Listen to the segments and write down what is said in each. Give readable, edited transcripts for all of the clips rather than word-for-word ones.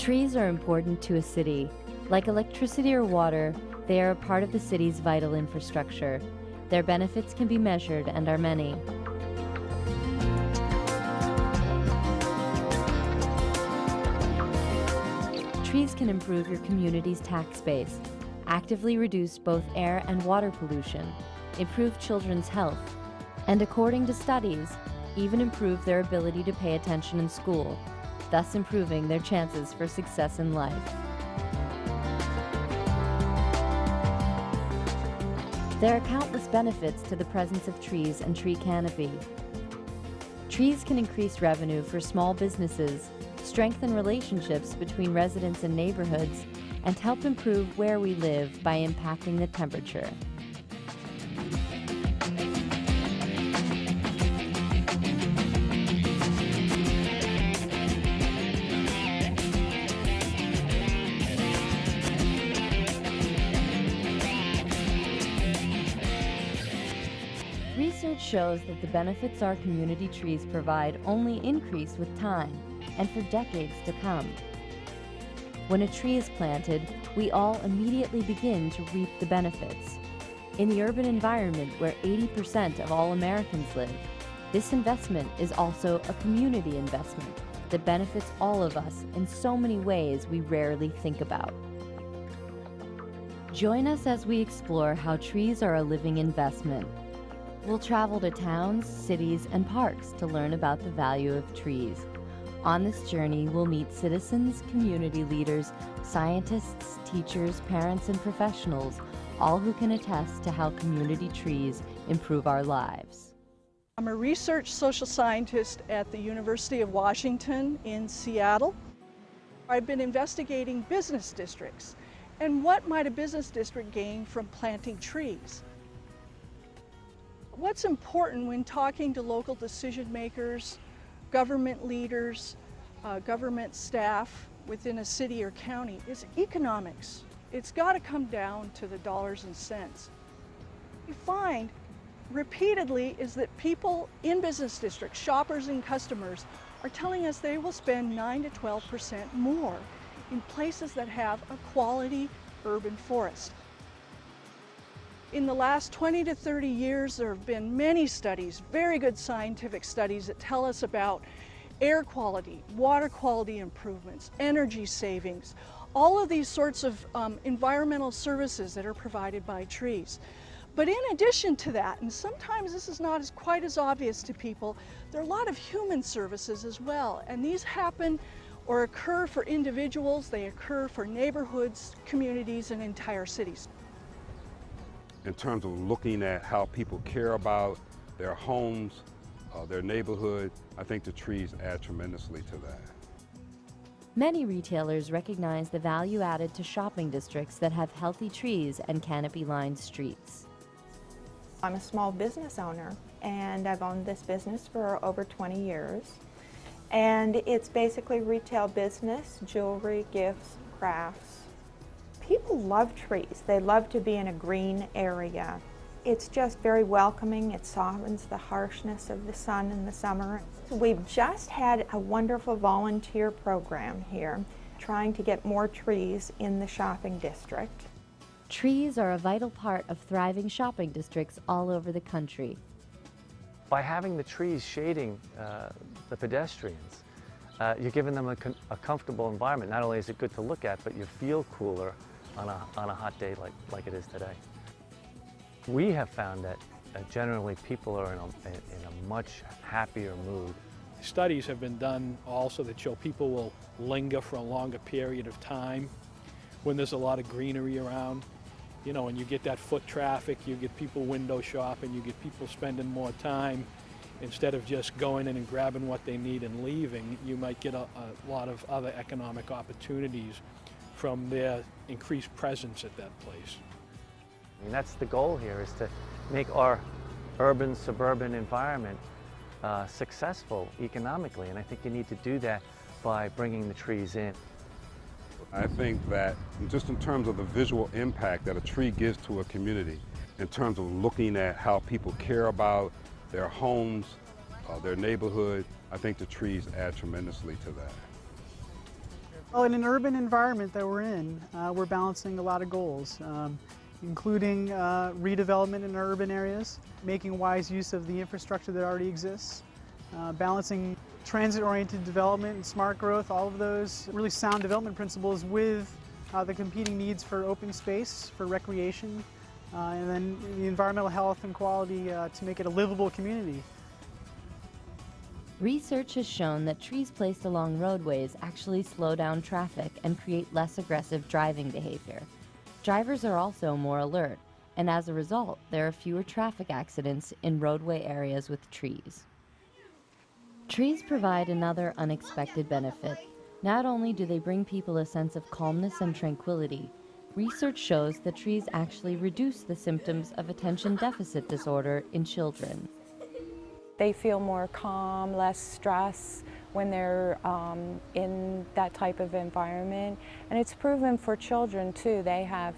Trees are important to a city. Like electricity or water, they are a part of the city's vital infrastructure. Their benefits can be measured and are many. Trees can improve your community's tax base, actively reduce both air and water pollution, improve children's health, and according to studies, even improve their ability to pay attention in school, thus improving their chances for success in life. There are countless benefits to the presence of trees and tree canopy. Trees can increase revenue for small businesses, strengthen relationships between residents and neighborhoods, and help improve where we live by impacting the temperature. Research shows that the benefits our community trees provide only increase with time and for decades to come. When a tree is planted, we all immediately begin to reap the benefits. In the urban environment where 80% of all Americans live, this investment is also a community investment that benefits all of us in so many ways we rarely think about. Join us as we explore how trees are a living investment. We'll travel to towns, cities, and parks to learn about the value of trees. On this journey, we'll meet citizens, community leaders, scientists, teachers, parents, and professionals, all who can attest to how community trees improve our lives. I'm a research social scientist at the University of Washington in Seattle. I've been investigating business districts and what might a business district gain from planting trees. What's important when talking to local decision makers, government leaders, government staff within a city or county is economics. It's got to come down to the dollars and cents. What we find repeatedly is that people in business districts, shoppers and customers, are telling us they will spend 9 to 12% more in places that have a quality urban forest. In the last 20 to 30 years, there have been many studies, very good scientific studies that tell us about air quality, water quality improvements, energy savings, all of these sorts of environmental services that are provided by trees. But in addition to that, and sometimes this is not quite as obvious to people, there are a lot of human services as well, and these happen or occur for individuals, they occur for neighborhoods, communities, and entire cities. In terms of looking at how people care about their homes, their neighborhood, I think the trees add tremendously to that. Many retailers recognize the value added to shopping districts that have healthy trees and canopy-lined streets. I'm a small business owner, and I've owned this business for over 20 years. And it's basically retail business, jewelry, gifts, crafts. People love trees. They love to be in a green area. It's just very welcoming. It softens the harshness of the sun in the summer. We've just had a wonderful volunteer program here, trying to get more trees in the shopping district. Trees are a vital part of thriving shopping districts all over the country. By having the trees shading the pedestrians, you're giving them a comfortable environment. Not only is it good to look at, but you feel cooler on a hot day like it is today. We have found that generally people are in a much happier mood. Studies have been done also that show people will linger for a longer period of time when there's a lot of greenery around. You know, and you get that foot traffic, you get people window shopping, you get people spending more time. Instead of just going in and grabbing what they need and leaving, you might get a lot of other economic opportunities from their increased presence at that place. I mean, that's the goal here, is to make our urban, suburban environment successful economically, and I think you need to do that by bringing the trees in. I think that just in terms of the visual impact that a tree gives to a community, in terms of looking at how people care about their homes, their neighborhood, I think the trees add tremendously to that. Well, in an urban environment that we're in, we're balancing a lot of goals, including redevelopment in urban areas, making wise use of the infrastructure that already exists, balancing transit-oriented development and smart growth, all of those really sound development principles with the competing needs for open space, for recreation, and then the environmental health and quality to make it a livable community. Research has shown that trees placed along roadways actually slow down traffic and create less aggressive driving behavior. Drivers are also more alert, and as a result, there are fewer traffic accidents in roadway areas with trees. Trees provide another unexpected benefit. Not only do they bring people a sense of calmness and tranquility, research shows that trees actually reduce the symptoms of attention deficit disorder in children. They feel more calm, less stress when they're in that type of environment. And it's proven for children too. They have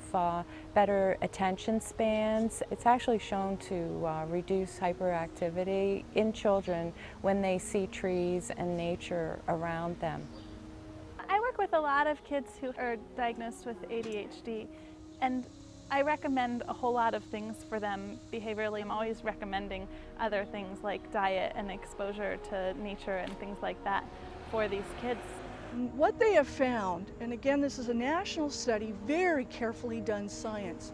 better attention spans. It's actually shown to reduce hyperactivity in children when they see trees and nature around them. I work with a lot of kids who are diagnosed with ADHD, and I recommend a whole lot of things for them behaviorally. I'm always recommending other things like diet and exposure to nature and things like that for these kids. What they have found, and again this is a national study, very carefully done science,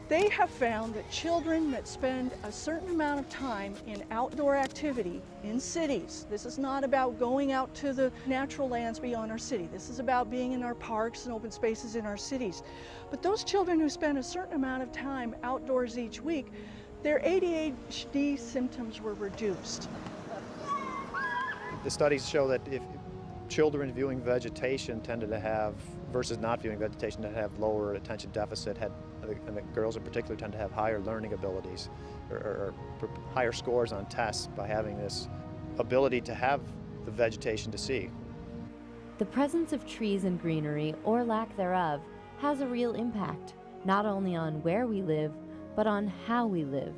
they have found that children that spend a certain amount of time in outdoor activity in cities, this is not about going out to the natural lands beyond our city, this is about being in our parks and open spaces in our cities. But those children who spend a certain amount of time outdoors each week, their ADHD symptoms were reduced. The studies show that if children viewing vegetation tended to have, versus not viewing vegetation, to have lower attention deficit, and the girls in particular tend to have higher learning abilities or higher scores on tests by having this ability to have the vegetation to see. The presence of trees and greenery, or lack thereof, has a real impact, not only on where we live, but on how we live.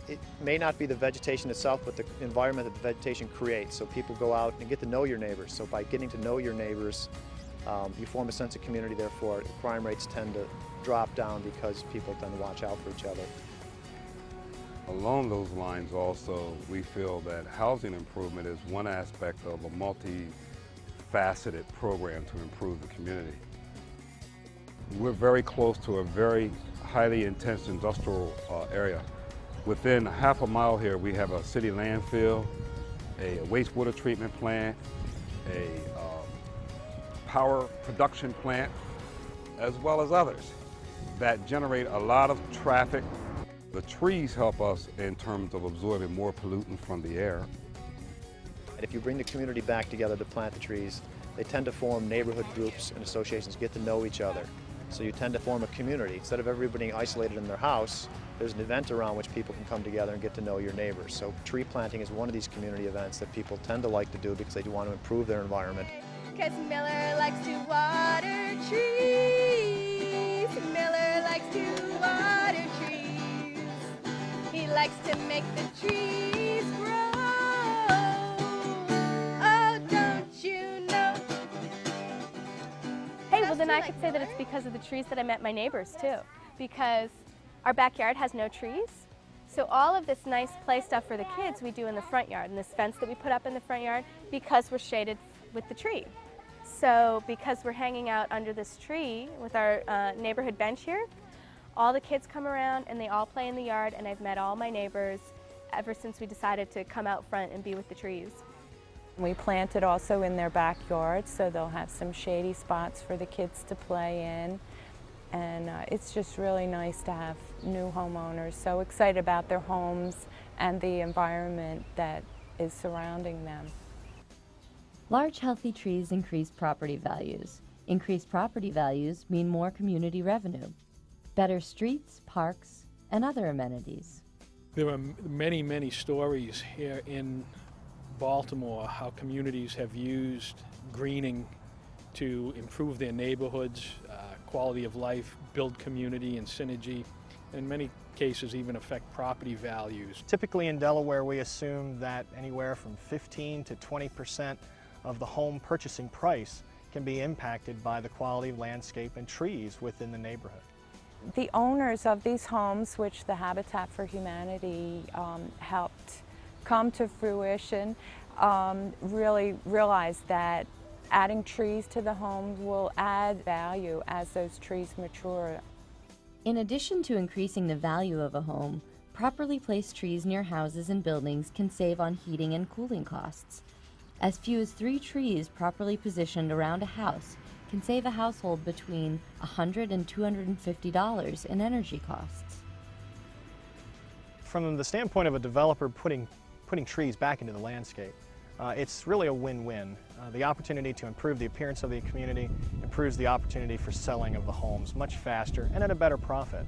It may not be the vegetation itself, but the environment that the vegetation creates. So people go out and get to know your neighbors. So by getting to know your neighbors, you form a sense of community, therefore crime rates tend to drop down because people tend to watch out for each other. Along those lines also, we feel that housing improvement is one aspect of a multi-faceted program to improve the community. We're very close to a very highly intense industrial area. Within half a mile here, we have a city landfill, a wastewater treatment plant, a power production plant, as well as others that generate a lot of traffic. The trees help us in terms of absorbing more pollutant from the air. And if you bring the community back together to plant the trees, they tend to form neighborhood groups and associations, get to know each other. So you tend to form a community. Instead of everybody being isolated in their house, there's an event around which people can come together and get to know your neighbors. So tree planting is one of these community events that people tend to like to do because they do want to improve their environment. Because Miller likes to water trees. Miller likes to water trees. He likes to make the trees grow. Oh, don't you know? Hey, well then I could say that it's because of the trees that I met my neighbors too. Because our backyard has no trees. So all of this nice play stuff for the kids we do in the front yard, and this fence that we put up in the front yard, because we're shaded with the tree. So because we're hanging out under this tree with our neighborhood bench here, all the kids come around and they all play in the yard, and I've met all my neighbors ever since we decided to come out front and be with the trees. We planted also in their backyard, so they'll have some shady spots for the kids to play in. And it's just really nice to have new homeowners so excited about their homes and the environment that is surrounding them. Large, healthy trees increase property values. Increased property values mean more community revenue, better streets, parks, and other amenities. There are many, many stories here in Baltimore how communities have used greening to improve their neighborhoods, quality of life, build community and synergy. And many cases even affect property values. Typically in Delaware, we assume that anywhere from 15 to 20% of the home purchasing price can be impacted by the quality of landscape and trees within the neighborhood. The owners of these homes, which the Habitat for Humanity helped come to fruition, really realized that adding trees to the homes will add value as those trees mature. In addition to increasing the value of a home, properly placed trees near houses and buildings can save on heating and cooling costs. As few as 3 trees properly positioned around a house can save a household between $100 and $250 in energy costs. From the standpoint of a developer putting trees back into the landscape, it's really a win-win. The opportunity to improve the appearance of the community improves the opportunity for selling of the homes much faster and at a better profit.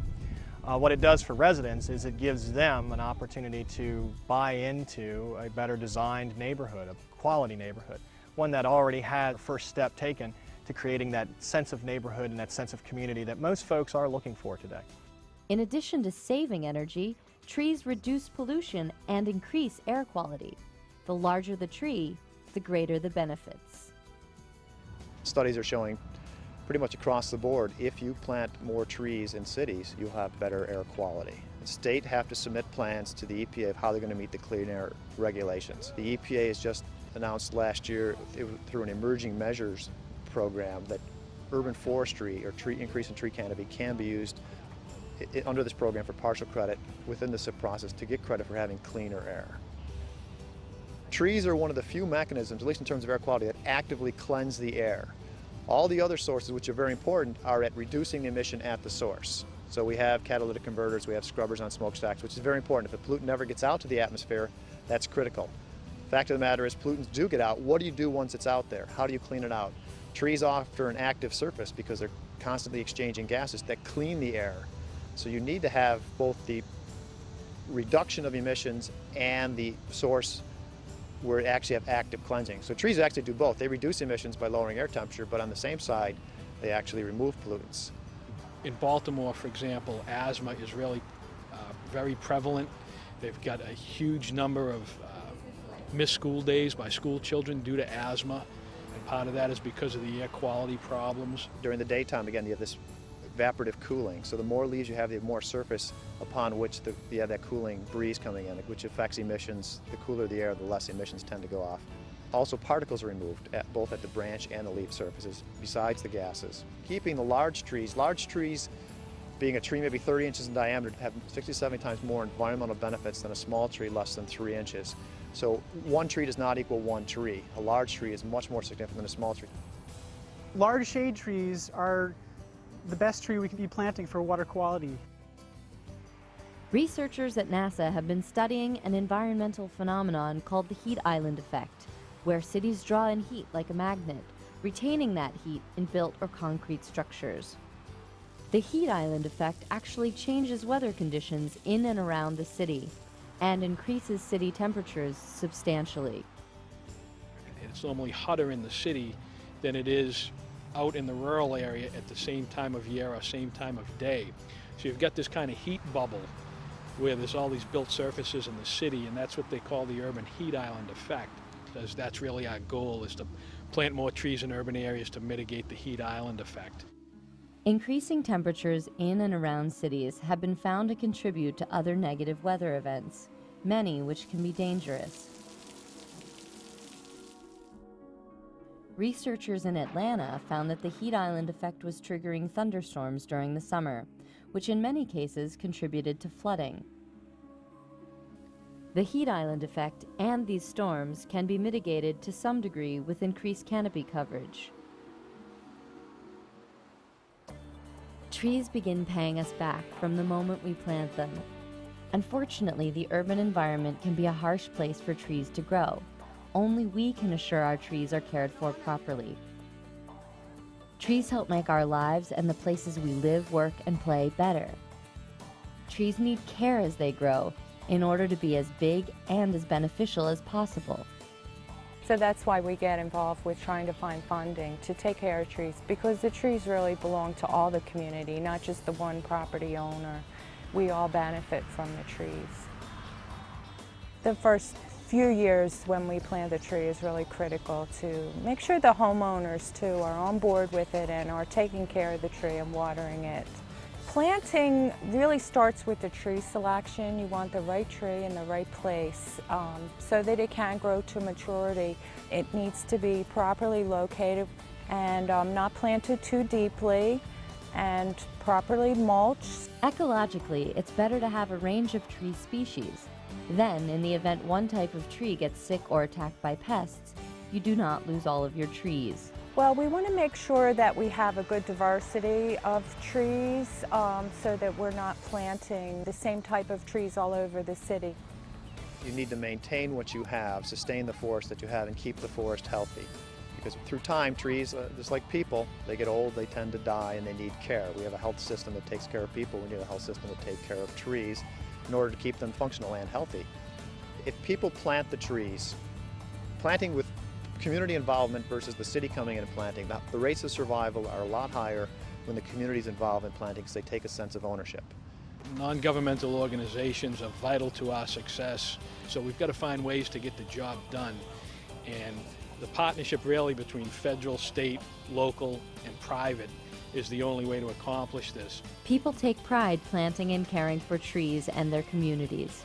What it does for residents is it gives them an opportunity to buy into a better designed neighborhood, a quality neighborhood, one that already had the first step taken to creating that sense of neighborhood and that sense of community that most folks are looking for today. In addition to saving energy, trees reduce pollution and increase air quality. The larger the tree, the greater the benefits. Studies are showing pretty much across the board, if you plant more trees in cities, you'll have better air quality. The state have to submit plans to the EPA of how they're going to meet the clean air regulations. The EPA has just announced last year through an emerging measures program that urban forestry or increase in tree canopy can be used under this program for partial credit within the SIP process to get credit for having cleaner air. Trees are one of the few mechanisms, at least in terms of air quality, that actively cleanse the air. All the other sources, which are very important, are at reducing the emission at the source. So we have catalytic converters, we have scrubbers on smokestacks, which is very important. If a pollutant never gets out to the atmosphere, that's critical. Fact of the matter is, pollutants do get out. What do you do once it's out there? How do you clean it out? Trees offer an active surface because they're constantly exchanging gases that clean the air. So you need to have both the reduction of emissions and the source where it actually have active cleansing. So trees actually do both. They reduce emissions by lowering air temperature, but on the same side, they actually remove pollutants. In Baltimore, for example, asthma is really very prevalent. They've got a huge number of missed school days by school children due to asthma, and part of that is because of the air quality problems. During the daytime, again, you have this evaporative cooling. So the more leaves you have more surface upon which you have that cooling breeze coming in, which affects emissions. The cooler the air, the less emissions tend to go off. Also, particles are removed both at the branch and the leaf surfaces, besides the gases. Keeping the large trees being a tree maybe 30 inches in diameter, have 60 to 70 times more environmental benefits than a small tree less than 3 inches. So one tree does not equal one tree. A large tree is much more significant than a small tree. Large shade trees are the best tree we can be planting for water quality. Researchers at NASA have been studying an environmental phenomenon called the heat island effect, where cities draw in heat like a magnet, retaining that heat in built or concrete structures. The heat island effect actually changes weather conditions in and around the city and increases city temperatures substantially. It's normally hotter in the city than it is out in the rural area at the same time of year or same time of day. So you've got this kind of heat bubble where there's all these built surfaces in the city, and that's what they call the urban heat island effect. Because that's really our goal, is to plant more trees in urban areas to mitigate the heat island effect. Increasing temperatures in and around cities have been found to contribute to other negative weather events, many which can be dangerous. Researchers in Atlanta found that the heat island effect was triggering thunderstorms during the summer, which in many cases contributed to flooding. The heat island effect and these storms can be mitigated to some degree with increased canopy coverage. Trees begin paying us back from the moment we plant them. Unfortunately, the urban environment can be a harsh place for trees to grow. Only we can assure our trees are cared for properly. Trees help make our lives and the places we live, work, and play better. Trees need care as they grow in order to be as big and as beneficial as possible. So that's why we get involved with trying to find funding to take care of trees, because the trees really belong to all the community, not just the one property owner. we all benefit from the trees. The first few years when we plant the tree is really critical to make sure the homeowners too are on board with it and are taking care of the tree and watering it. Planting really starts with the tree selection. You want the right tree in the right place so that it can grow to maturity. It needs to be properly located and not planted too deeply and properly mulched. Ecologically, it's better to have a range of tree species. Then, in the event one type of tree gets sick or attacked by pests, you do not lose all of your trees. Well, we want to make sure that we have a good diversity of trees so that we're not planting the same type of trees all over the city. You need to maintain what you have, sustain the forest that you have, and keep the forest healthy. Because through time, trees, just like people, they get old, they tend to die, and they need care. We have a health system that takes care of people. We need a health system to take care of trees in order to keep them functional and healthy. If people plant the trees, planting with community involvement versus the city coming in and planting, the rates of survival are a lot higher when the community is involved in planting because they take a sense of ownership. Non-governmental organizations are vital to our success, so we've got to find ways to get the job done. And the partnership really between federal, state, local, and private is the only way to accomplish this. People take pride planting and caring for trees and their communities.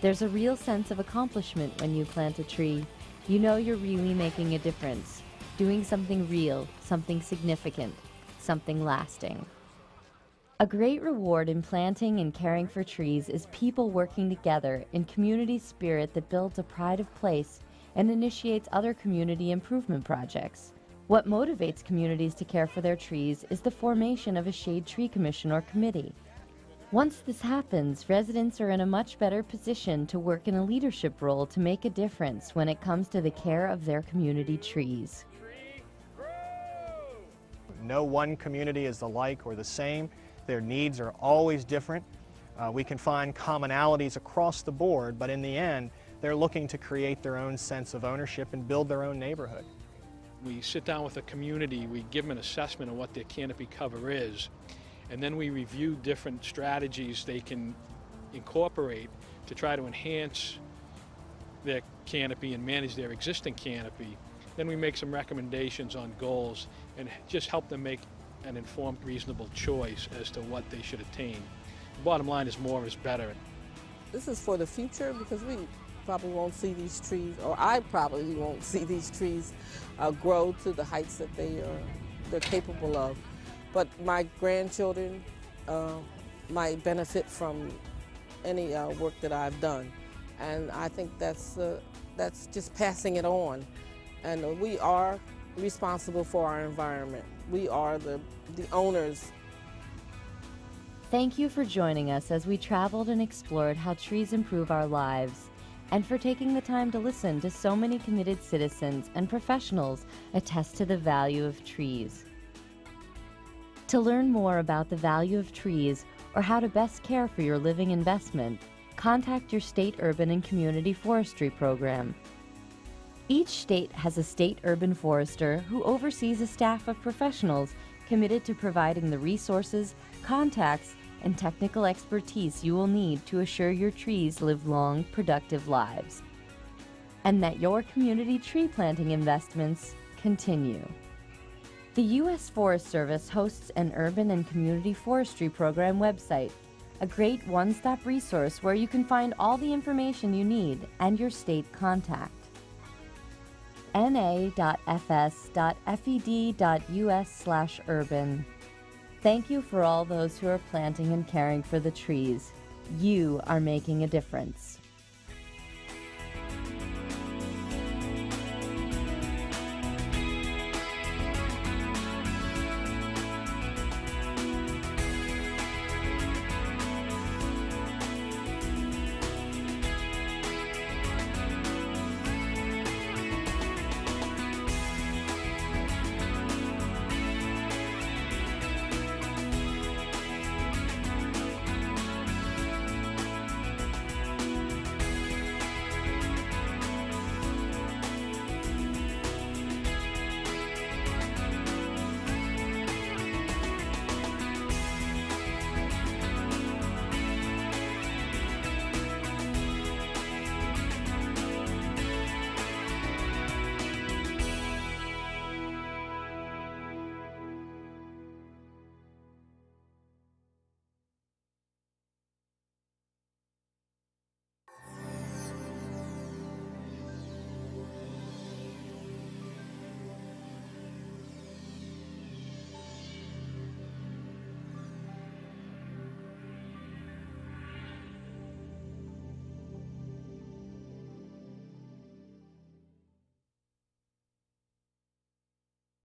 There's a real sense of accomplishment when you plant a tree. You know you're really making a difference, doing something real, something significant, something lasting. A great reward in planting and caring for trees is people working together in community spirit that builds a pride of place and initiates other community improvement projects. What motivates communities to care for their trees is the formation of a shade tree commission or committee. Once this happens, residents are in a much better position to work in a leadership role to make a difference when it comes to the care of their community trees. No one community is alike or the same. Their needs are always different. We can find commonalities across the board, but in the end, they're looking to create their own sense of ownership and build their own neighborhood. We sit down with a community, we give them an assessment of what their canopy cover is, and then we review different strategies they can incorporate to try to enhance their canopy and manage their existing canopy. Then we make some recommendations on goals and just help them make an informed, reasonable choice as to what they should attain. The bottom line is more is better. This is for the future because we probably won't see these trees, or I probably won't see these trees grow to the heights that they're capable of. But my grandchildren might benefit from any work that I've done, and I think that's just passing it on. And we are responsible for our environment. We are the owners. Thank you for joining us as we traveled and explored how trees improve our lives, and for taking the time to listen to so many committed citizens and professionals attest to the value of trees. To learn more about the value of trees or how to best care for your living investment, contact your state urban and community forestry program. Each state has a state urban forester who oversees a staff of professionals committed to providing the resources, contacts, and technical expertise you will need to assure your trees live long, productive lives, and that your community tree planting investments continue. The U.S. Forest Service hosts an urban and community forestry program website, a great one-stop resource where you can find all the information you need and your state contact. na.fs.fed.us/urban. Thank you for all those who are planting and caring for the trees. You are making a difference.